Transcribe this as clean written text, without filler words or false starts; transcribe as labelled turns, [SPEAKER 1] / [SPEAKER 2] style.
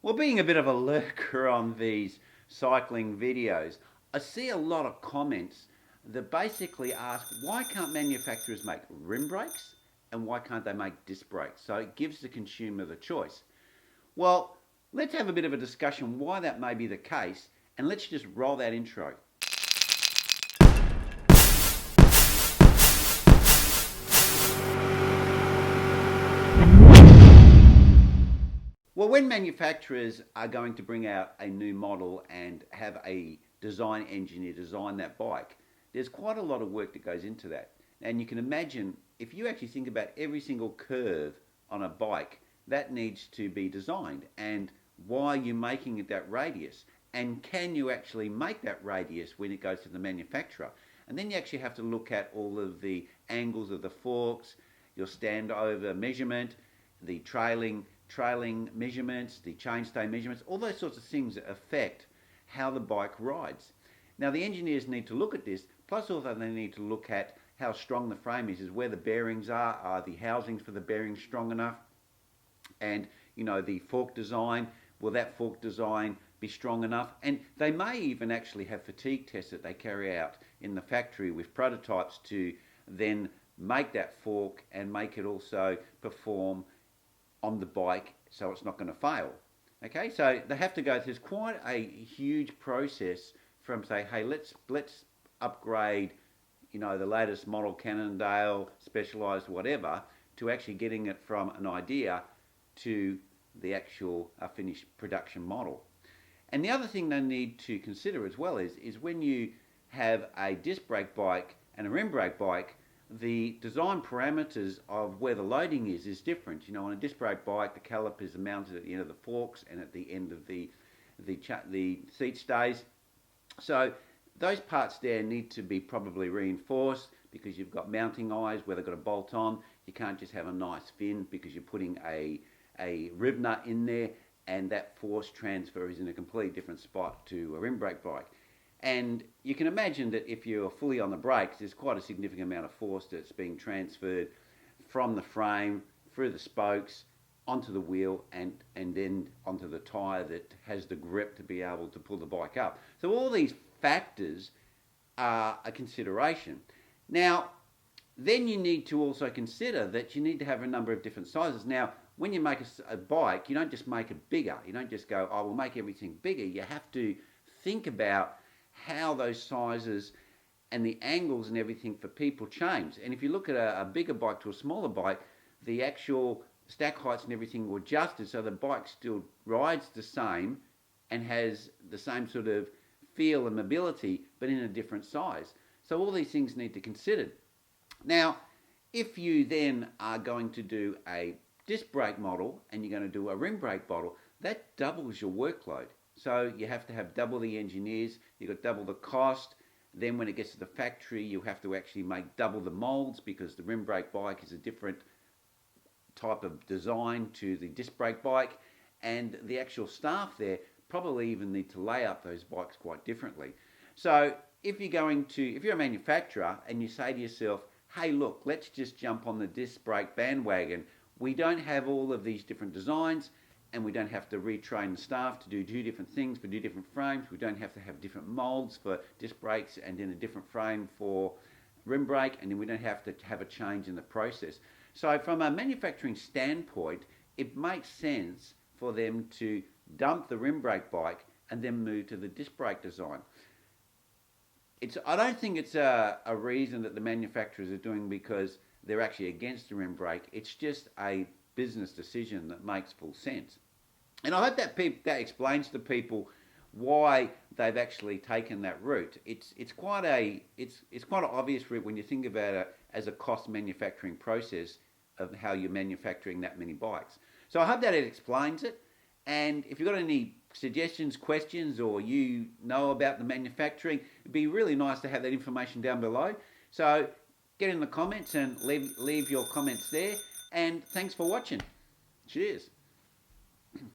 [SPEAKER 1] Well, being a bit of a lurker on these cycling videos, I see a lot of comments that basically ask why can't manufacturers make rim brakes and why can't they make disc brakes? So it gives the consumer the choice. Well, let's have a bit of a discussion why that may be the case, and let's just roll that intro. Well, when manufacturers are going to bring out a new model and have a design engineer design that bike, there's quite a lot of work that goes into that. And you can imagine, if you actually think about every single curve on a bike, that needs to be designed. And why are you making it that radius? And can you actually make that radius when it goes to the manufacturer? And then you actually have to look at all of the angles of the forks, your standover measurement, the trailing measurements, the chainstay measurements, all those sorts of things that affect how the bike rides. Now the engineers need to look at this, plus also they need to look at how strong the frame is where the bearings are the housings for the bearings strong enough, and the fork design, will that fork design be strong enough? And they may even actually have fatigue tests that they carry out in the factory with prototypes to then make that fork and make it also perform on the bike so it's not going to fail. Okay, so they have to go through quite a huge process from say, hey, let's upgrade, the latest model Cannondale, Specialized, whatever, to actually getting it from an idea to the actual finished production model. And the other thing they need to consider as well is when you have a disc brake bike and a rim brake bike, the design parameters of where the loading is different. On a disc brake bike, the calipers are mounted at the end of the forks and at the end of the seat stays. So those parts there need to be probably reinforced because you've got mounting eyes where they've got to bolt on. You can't just have a nice fin because you're putting a rib nut in there, and that force transfer is in a completely different spot to a rim brake bike. And you can imagine that if you're fully on the brakes, there's quite a significant amount of force that's being transferred from the frame, through the spokes, onto the wheel, and then onto the tyre that has the grip to be able to pull the bike up. So all these factors are a consideration. Now, then you need to also consider that you need to have a number of different sizes. Now, when you make a bike, you don't just make it bigger. You don't just go, oh, we'll make everything bigger. You have to think about how those sizes and the angles and everything for people change. And if you look at a bigger bike to a smaller bike, the actual stack heights and everything were adjusted so the bike still rides the same and has the same sort of feel and mobility, but in a different size. So all these things need to be considered. Now, if you then are going to do a disc brake model and you're going to do a rim brake model, that doubles your workload. So you have to have double the engineers, you've got double the cost. Then when it gets to the factory, you have to actually make double the molds because the rim brake bike is a different type of design to the disc brake bike. And the actual staff there probably even need to lay up those bikes quite differently. So if you're a manufacturer and you say to yourself, hey, look, let's just jump on the disc brake bandwagon. We don't have all of these different designs, and we don't have to retrain the staff to do two different things for two different frames. We don't have to have different molds for disc brakes and then a different frame for rim brake, and then we don't have to have a change in the process. So from a manufacturing standpoint, it makes sense for them to dump the rim brake bike and then move to the disc brake design. I don't think it's a reason that the manufacturers are doing because they're actually against the rim brake. It's just a business decision that makes full sense. And I hope that explains to people why they've actually taken that route. It's quite an obvious route when you think about it as a cost manufacturing process of how you're manufacturing that many bikes. So I hope that it explains it. And if you've got any suggestions, questions, or you know about the manufacturing, it'd be really nice to have that information down below. So get in the comments and leave your comments there. And thanks for watching. Cheers.